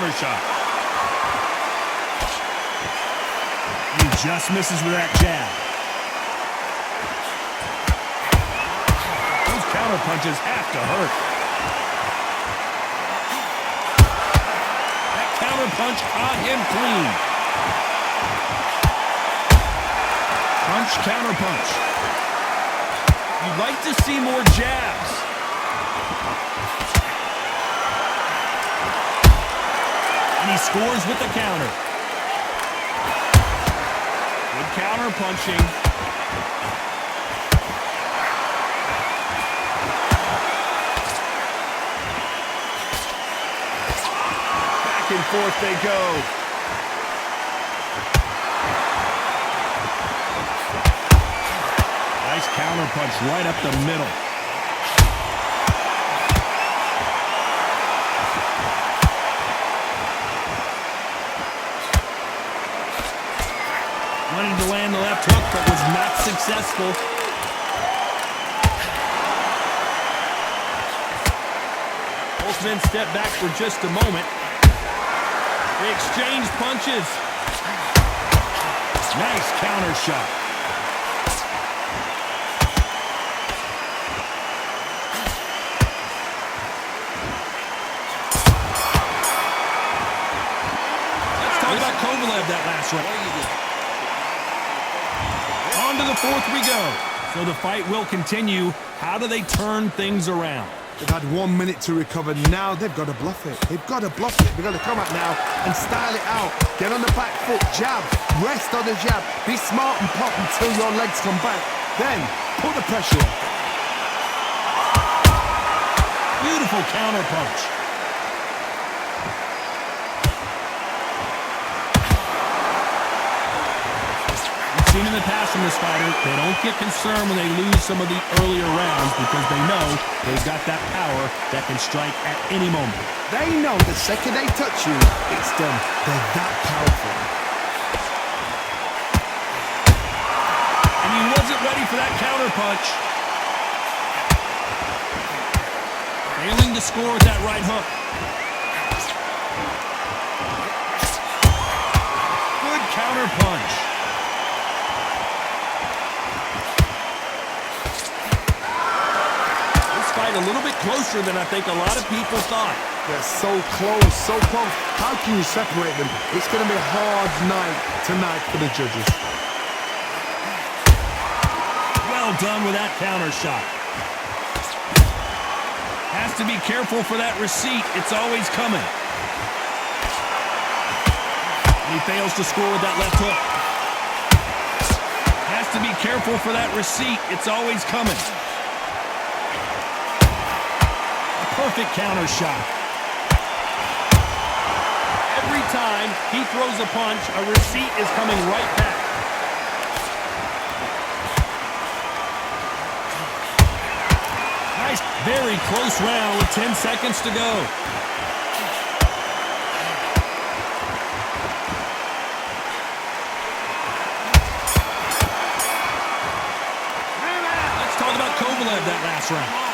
counter shot. He just misses with that jab. Those counter punches have to hurt. That counter punch caught him clean. Punch, counter punch. You'd like to see more jabs. And he scores with the counter. Good counter punching. Back and forth they go. Nice counter punch right up the middle. Wanted to land the left hook, but was not successful. Both men step back for just a moment. They exchange punches. Nice counter shot. Let's talk about Kovalev that last round. On to the fourth we go. So the fight will continue. How do they turn things around? They've had 1 minute to recover. Now they've got to bluff it. They've got to bluff it. They've got to come out now and style it out. Get on the back foot, jab, rest on the jab. Be smart and pop until your legs come back. Then put the pressure on. Beautiful counter punch. Seen in the past from this fighter, they don't get concerned when they lose some of the earlier rounds because they know they've got that power that can strike at any moment. They know the second they touch you, it's done. They're that powerful. And he wasn't ready for that counter punch. Failing to score with that right hook. Good counter punch. A little bit closer than I think a lot of people thought. They're so close, so close. How can you separate them? It's going to be a hard night tonight for the judges. Well done with that counter shot. Has to be careful for that receipt. It's always coming. And he fails to score with that left hook. Has to be careful for that receipt. It's always coming. Perfect counter shot. Every time he throws a punch, a receipt is coming right back. Nice, very close round with 10 seconds to go. Let's talk about Kovalev that last round.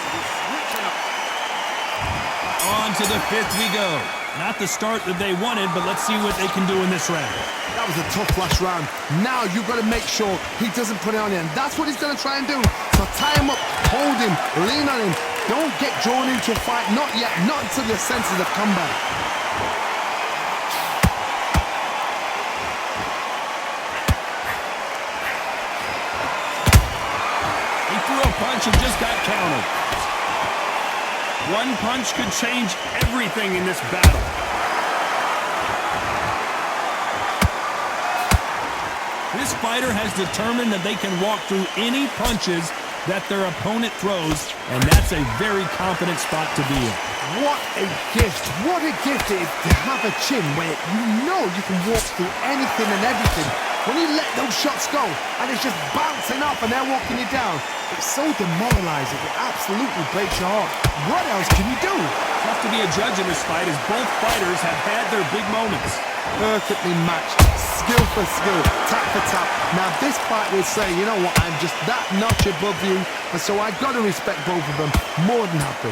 On to the fifth we go. Not the start that they wanted, but let's see what they can do in this round. That was a tough last round. Now you've got to make sure he doesn't put it on him. That's what he's going to try and do. So tie him up, hold him, lean on him. Don't get drawn into a fight. Not yet. Not until your senses have come back. He threw a punch and just got countered. One punch could change everything in this battle. This fighter has determined that they can walk through any punches that their opponent throws, and that's a very confident spot to be in. What a gift. What a gift it is to have a chin where you know you can walk through anything and everything. When you let those shots go and it's just bouncing off and they're walking you down, it's so demoralizing. It absolutely breaks your heart. What else can you do? Tough to be a judge in this fight as both fighters have had their big moments. Perfectly matched, skill for skill, tap for tap. Now this fight will say, you know what, I'm just that notch above you, and so I got to respect both of them. More than happy.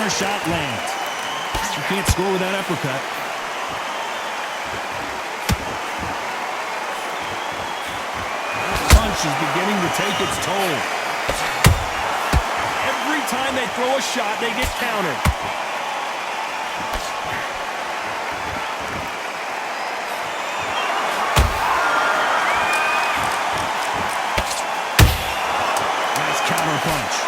counter shot lands. You can't score with that uppercut. That punch is beginning to take its toll. Every time they throw a shot, they get countered. Nice counter punch.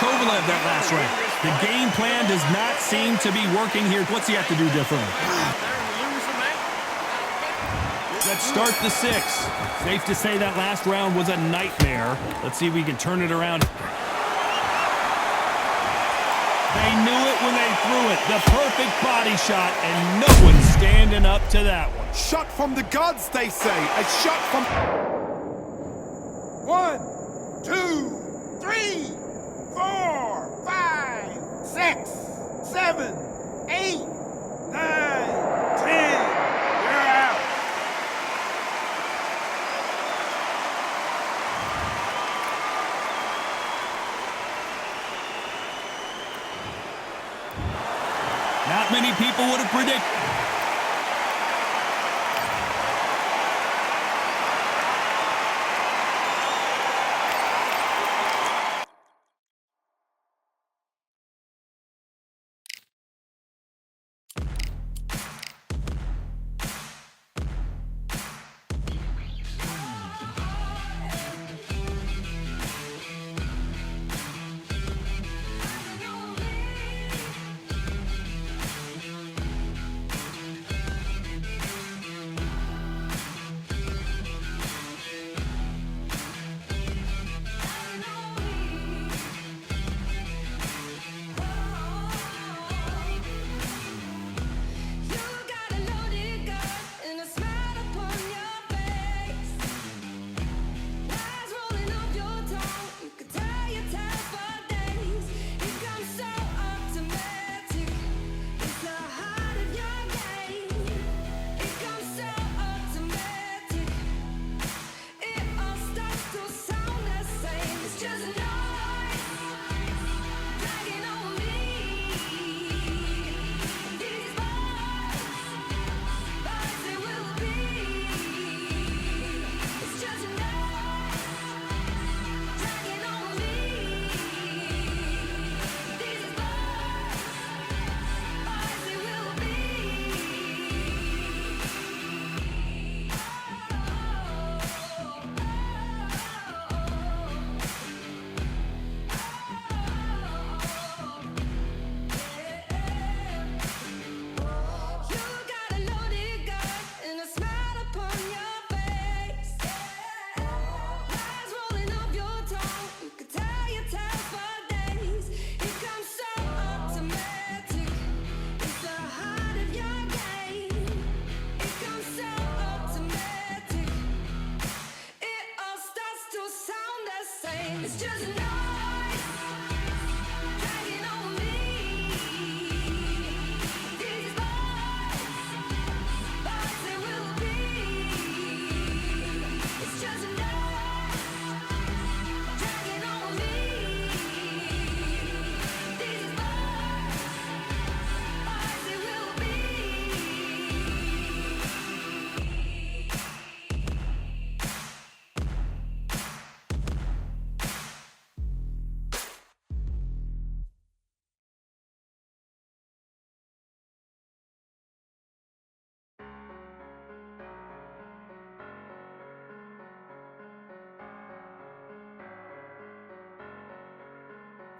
Kovalev that last round. The game plan does not seem to be working here. What's he have to do differently? Let's start the sixth. Safe to say that last round was a nightmare. Let's see if we can turn it around. They knew it when they threw it. The perfect body shot, and no one's standing up to that one. Shot from the gods, they say. A shot from... 1, 2, 3, 4, 5, 6, 7, 8, 9, 10. You're out. Not many people would have predicted.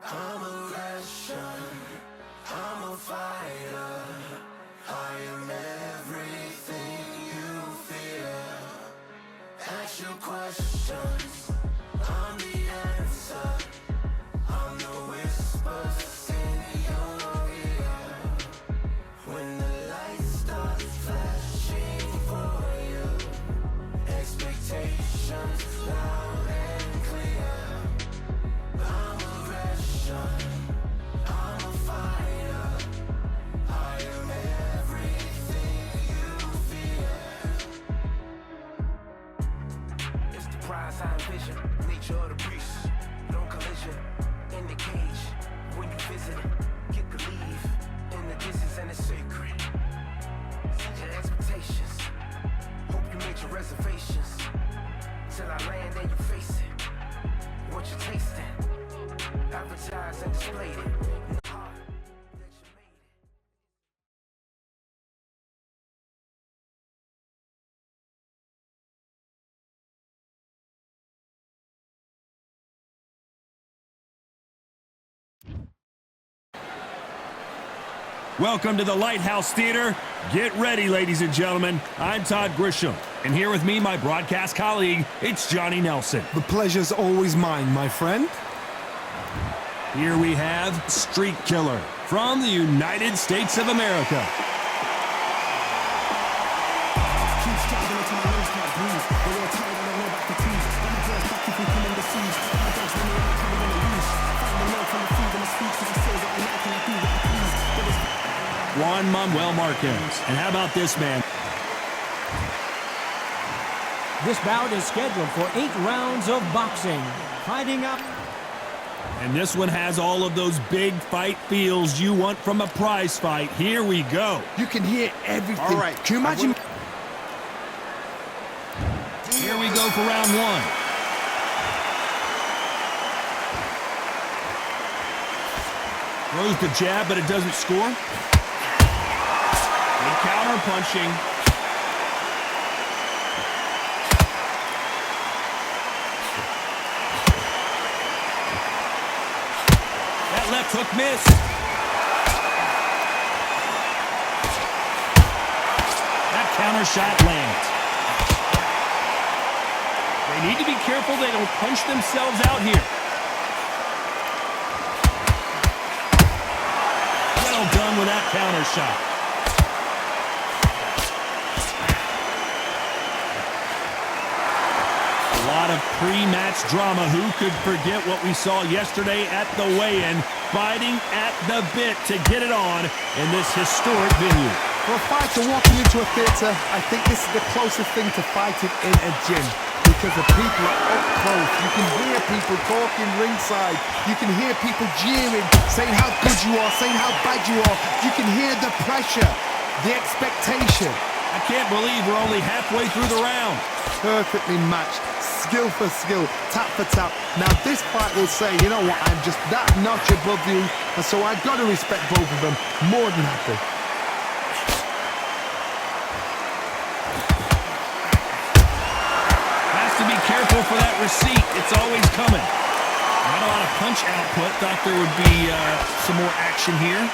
I'm a Russian, I'm a fighter, I am everything you fear. Ask your questions, I'm the answer, I'm the whispers in your ear. When the lights start flashing for you, expectations loud and clear. I'm a Russian, I'm a fighter, I am everything vision, nature of the beast. No collision in the cage. When you visit, get the leave in the distance and it's sacred. Set your expectations. Hope you made your reservations. Till I land and you face it. What you tasting? Advertised and displayed it. Welcome to the Lighthouse Theater. Get ready, ladies and gentlemen. I'm Todd Grisham, and here with me, my broadcast colleague, it's Johnny Nelson. The pleasure's always mine, my friend. Here we have Street Killer from the United States of America. Juan Manuel Marquez. And how about this man? This bout is scheduled for 8 rounds of boxing. Fighting up. And this one has all of those big fight feels you want from a prize fight. Here we go. You can hear everything. All right. Can you imagine? Here we go for round 1. Throws the jab, but it doesn't score. Good counter punching. That left hook missed. That counter shot lands. They need to be careful they don't punch themselves out here. Well done with that counter shot. A lot of pre-match drama. Who could forget what we saw yesterday at the weigh-in, fighting at the bit to get it on in this historic venue. For a fighter walking into a theatre, I think this is the closest thing to fighting in a gym. Because the people are up close. You can hear people talking ringside. You can hear people jeering, saying how good you are, saying how bad you are. You can hear the pressure, the expectation. I can't believe we're only halfway through the round. Perfectly matched, skill for skill, tap for tap. Now this fight will say, you know what, I'm just that notch above you, and so I've got to respect both of them. More than happy. Be careful for that receipt. It's always coming. Not a lot of punch output. Thought there would be some more action here.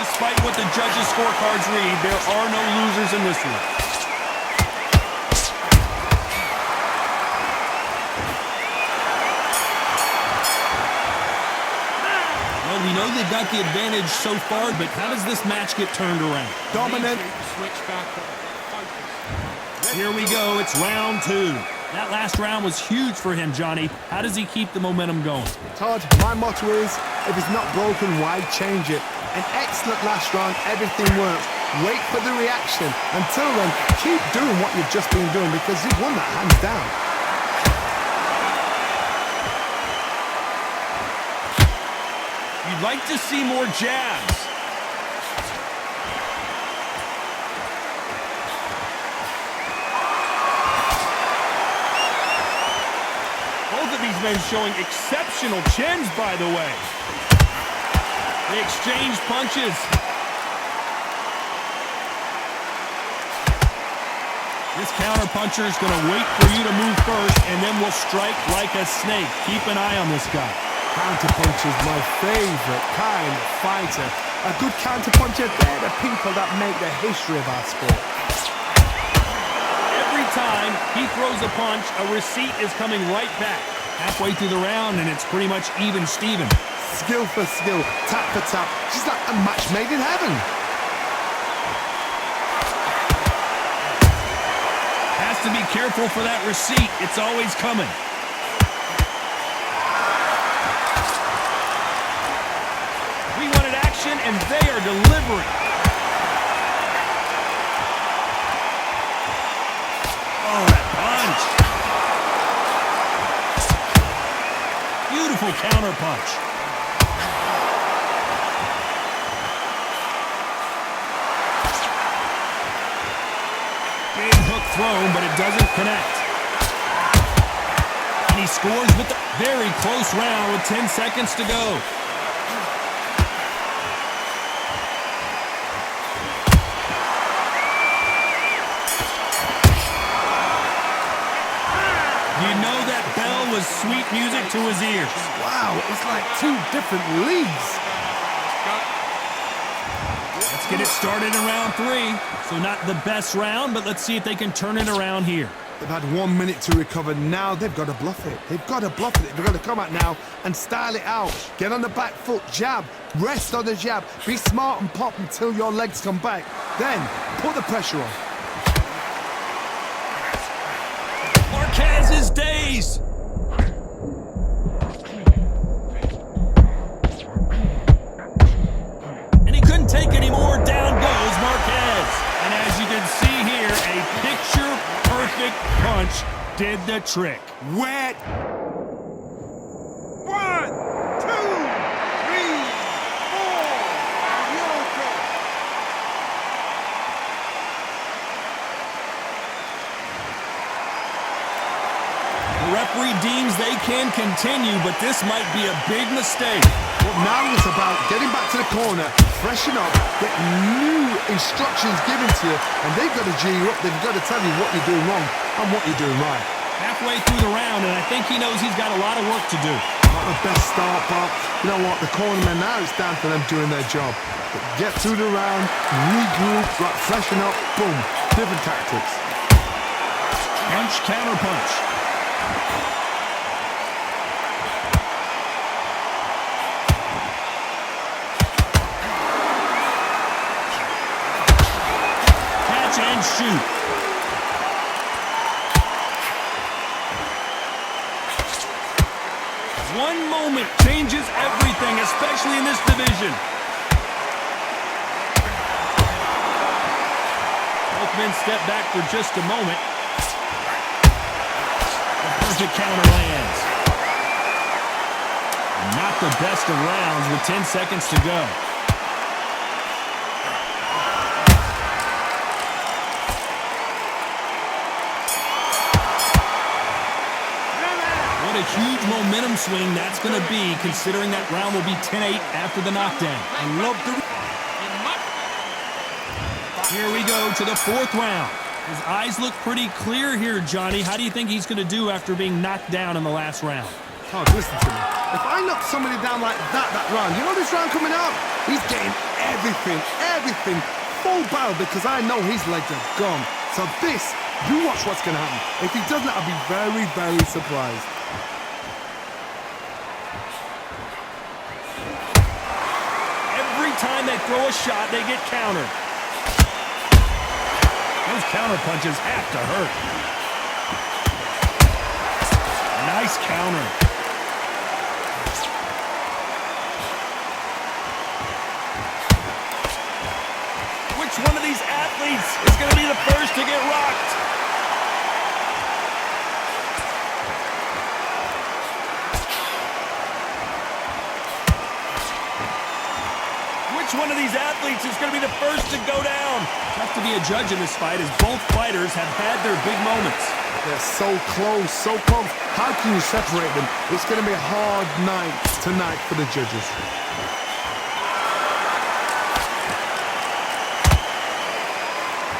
Despite what the judges' scorecards read, there are no losers in this one. We know they've got the advantage so far, but how does this match get turned around? Dominant. Here we go. It's round 2. That last round was huge for him, Johnny. How does he keep the momentum going? Todd, my motto is, if it's not broken, why change it? An excellent last round, everything works. Wait for the reaction. Until then, keep doing what you've just been doing because you've won that hands down. You'd like to see more jabs. Both of these men showing exceptional chins, by the way. They exchange punches. This counter-puncher is going to wait for you to move first, and then will strike like a snake. Keep an eye on this guy. Counterpuncher is my favorite kind of fighter. A good counterpuncher, they're the people that make the history of our sport. Every time he throws a punch, a receipt is coming right back. Halfway through the round, and it's pretty much even Steven. Skill for skill, tap for tap, just like a match made in heaven. Has to be careful for that receipt. It's always coming. action, and they are delivering. Oh, that punch. Beautiful counter punch. Big hook thrown, but it doesn't connect. And he scores with the very close round with 10 seconds to go. You know that bell was sweet music to his ears. Wow, it's like two different leagues. Let's get it started in round 3. So not the best round, but let's see if they can turn it around here. They've had 1 minute to recover. Now they've got to bluff it. They've got to bluff it. They've got to come out now and style it out. Get on the back foot, jab, rest on the jab. Be smart and pop until your legs come back. Then put the pressure on. Marquez's days. And he couldn't take any more. Down goes Marquez. And as you can see here, a picture-perfect punch did the trick. Wet. 1, 2, 3, 4. You're okay. The referee deems they can continue, but this might be a big mistake. But now it's about getting back to the corner, freshen up, get new instructions given to you, and they've got to G you up. They've got to tell you what you're doing wrong and what you're doing right. Halfway through the round, and I think he knows he's got a lot of work to do. Not the best start, but you know what? The cornermen now, it's down to them doing their job. But get through the round, regroup, right, freshen up, boom. Different tactics. Punch, counter punch. Catch and shoot. One moment changes everything, especially in this division. Both men step back for just a moment. The perfect counter lands. Not the best of rounds with 10 seconds to go. What a huge momentum swing that's going to be, considering that round will be 10-8 after the knockdown. I love the... Here we go to the 4th round. His eyes look pretty clear here, Johnny. How do you think he's going to do after being knocked down in the last round? Oh, listen to me. If I knock somebody down like that round, you know this round coming up? He's getting everything full barrel because I know his legs are gone. So this, you watch what's going to happen. If he doesn't, I'll be very, very surprised. Every time they throw a shot, they get countered. Those counter punches have to hurt. Nice counter. Which one of these athletes is going to be the first to get rocked? Which one of these athletes is going to be the first to go down? Tough to be a judge in this fight as both fighters have had their big moments. They're so close, so close. How can you separate them? It's going to be a hard night tonight for the judges.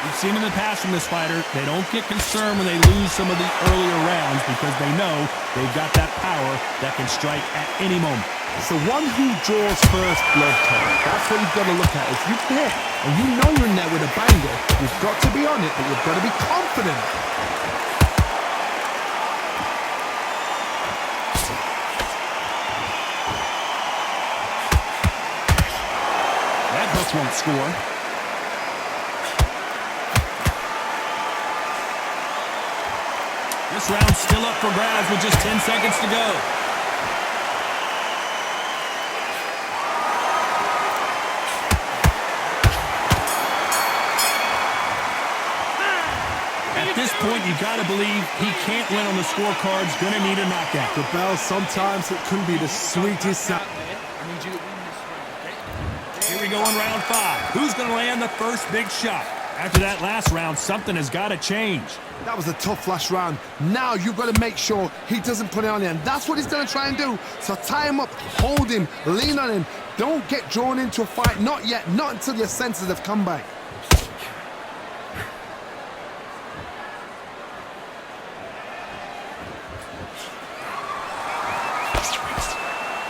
We've seen in the past from this fighter, they don't get concerned when they lose some of the earlier rounds because they know they've got that power that can strike at any moment. It's the one who draws first blood, Tom. That's what you've got to look at. If you're there and you know you're in there with a banger, you've got to be on it, but you've got to be confident. That hook won't score. This round's still up for grabs with just 10 seconds to go. point, you got to believe he can't win on the scorecard's going to need a knockout. The bell, sometimes it can be the sweetest sound. Here we go in round 5. Who's going to land the first big shot? After that last round, something has got to change. That was a tough last round. Now you've got to make sure he doesn't put it on you, and that's what he's going to try and do. So tie him up, hold him, lean on him. Don't get drawn into a fight. Not yet. Not until your senses have come back.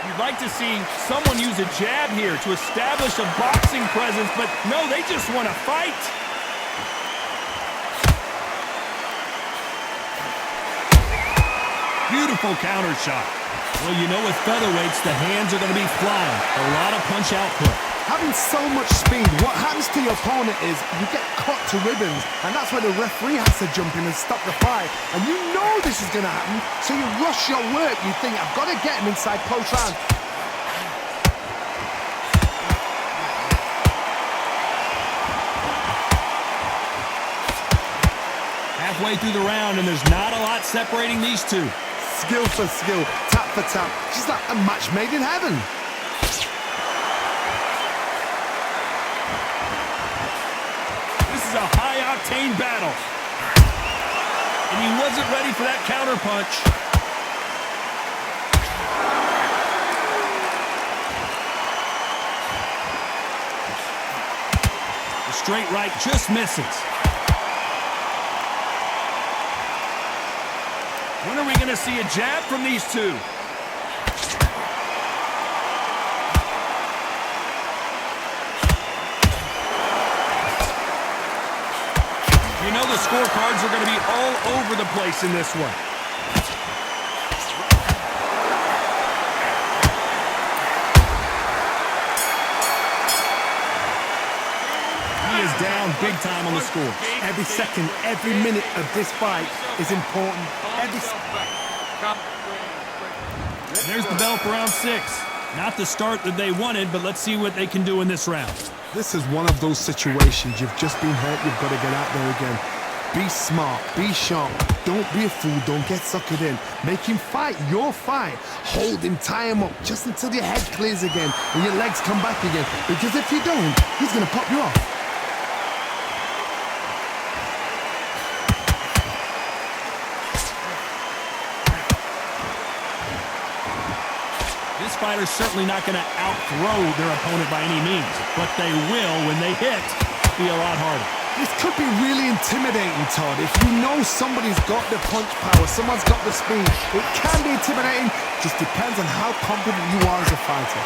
You'd like to see someone use a jab here to establish a boxing presence, but no, they just want to fight. Beautiful counter shot. Well, you know with featherweights, the hands are going to be flying. A lot of punch output. Having so much speed, what happens to your opponent is you get cut to ribbons, and that's where the referee has to jump in and stop the fight. And you know this is going to happen, so you rush your work. You think, I've got to get him inside close round. Halfway through the round, and there's not a lot separating these two. Skill for skill, tap for tap. Just like a match made in heaven. This is a high-octane battle. And he wasn't ready for that counter punch. The straight right just misses. When are we going to see a jab from these two? You know the scorecards are going to be all over the place in this one. He is down big time on the score. Every second, every minute of this fight is important. There's the bell for round 6. Not the start that they wanted, but let's see what they can do in this round. This is one of those situations. You've just been hurt. You've got to get out there again. Be smart. Be sharp. Don't be a fool. Don't get suckered in. Make him fight your fight. Hold him. Tie him up just until your head clears again and your legs come back again. Because if you don't, he's going to pop you off. This fighter's certainly not going to out-throw their opponent by any means, but they will, when they hit, be a lot harder. This could be really intimidating, Todd. If you know somebody's got the punch power, someone's got the speed, it can be intimidating. Just depends on how confident you are as a fighter.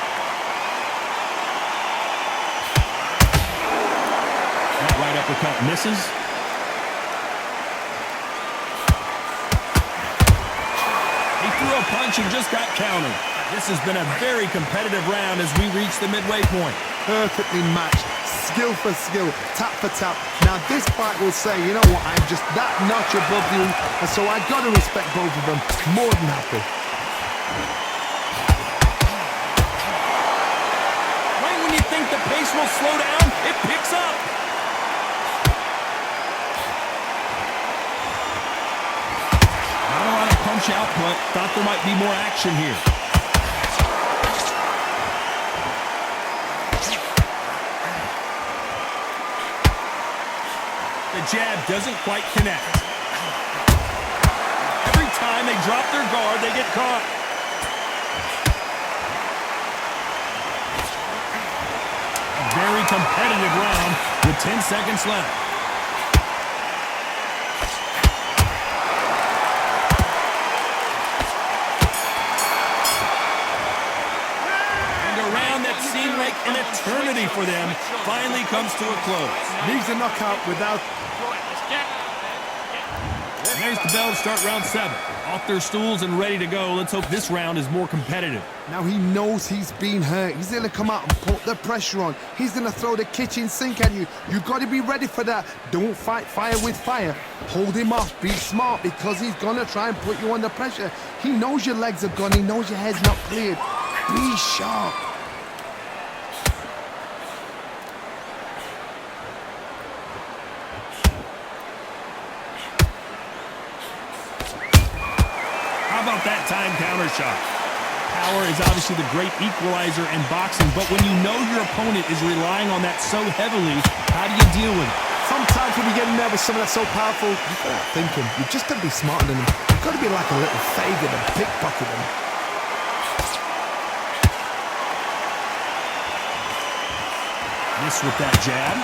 That right uppercut misses. He threw a punch and just got countered. This has been a very competitive round as we reach the midway point. Perfectly matched, skill for skill, tap for tap. Now this fight will say, you know what, I'm just that notch above you, and so I got to respect both of them. More than happy. Right when you think the pace will slow down, it picks up. Not a lot of punch output. Thought there might be more action here. The jab doesn't quite connect. Every time they drop their guard, they get caught. A very competitive round with 10 seconds left. And a round that seemed like an eternity for them finally comes to a close. Needs a knockout without... There's the bell to start round 7. Off their stools and ready to go. Let's hope this round is more competitive. Now he knows he's been hurt. He's going to come out and put the pressure on. He's going to throw the kitchen sink at you. You've got to be ready for that. Don't fight fire with fire. Hold him off. Be smart because he's going to try and put you under pressure. He knows your legs are gone. He knows your head's not cleared. Be sharp. big-time counter shot. Power is obviously the great equalizer in boxing, but when you know your opponent is relying on that so heavily, how do you deal with it? Sometimes when you get in there with someone that's so powerful, you've got to think him. You've just got to be smarter than him. You've got to be like a little faggot and pickpocket him. Miss with that jab.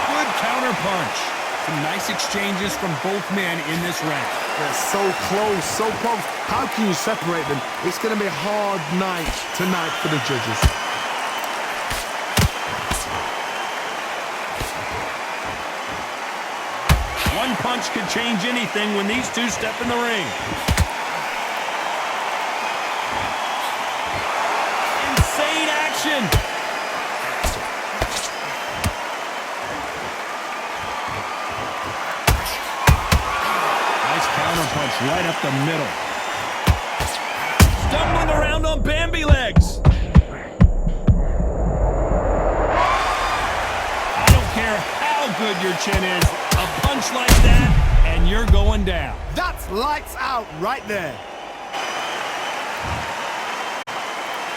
Good counter punch. Some nice exchanges from both men in this round. They're so close, so close. How can you separate them? It's going to be a hard night tonight for the judges. One punch could change anything when these two step in the ring. Insane action. Nice counter punch right up the middle. Stumbling around on Bambi legs. I don't care how good your chin is. A punch like that, and you're going down. That's lights out right there.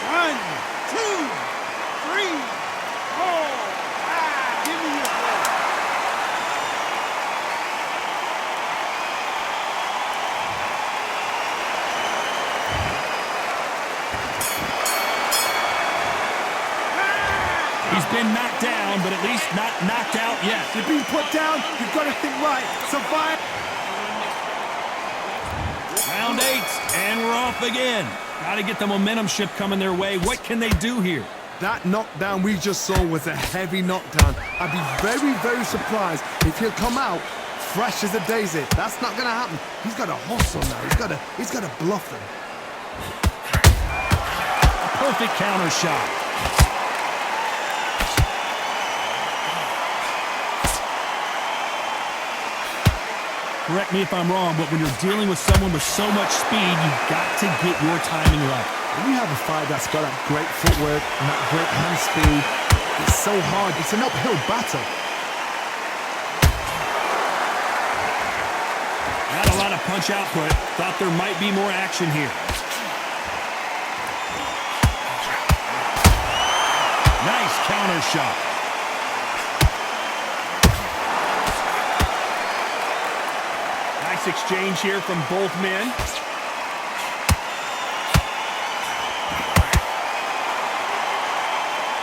1, 2, 3, 4, 5. Give me your breath. He's been knocked down, but at least not knocked out yet. You're being put down, you've got to think right. Survive. Round 8, and we're off again. Got to get the momentum shift coming their way. What can they do here? That knockdown we just saw was a heavy knockdown. I'd be very, very surprised if he'll come out fresh as a daisy. That's not going to happen. He's got to hustle now. He's got to bluff them. A perfect counter shot. Correct me if I'm wrong, but when you're dealing with someone with so much speed, you've got to get your timing right. When you have a fight that's got that great footwork and that great hand speed, it's so hard. It's an uphill battle. Not a lot of punch output. Thought there might be more action here. Nice counter shot. Nice exchange here from both men.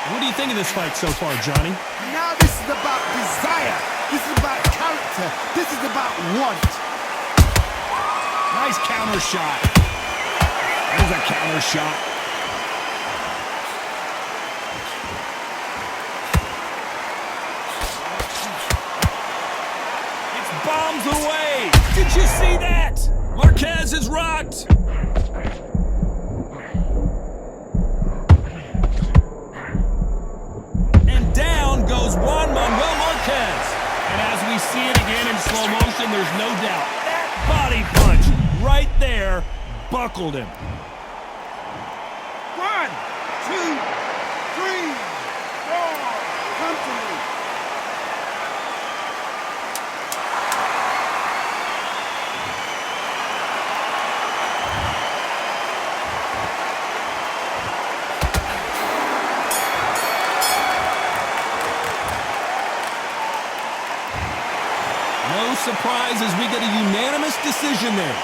What do you think of this fight so far, Johnny? Now this is about desire. This is about character. This is about want. Nice counter shot. There's a counter shot. It's bombs away. Did you see that? Marquez is rocked. And down goes Juan Manuel Marquez. And as we see it again in slow motion, there's no doubt that body punch right there buckled him. 1, 2, 3, 4. Come to me. No surprise as we get a unanimous decision there.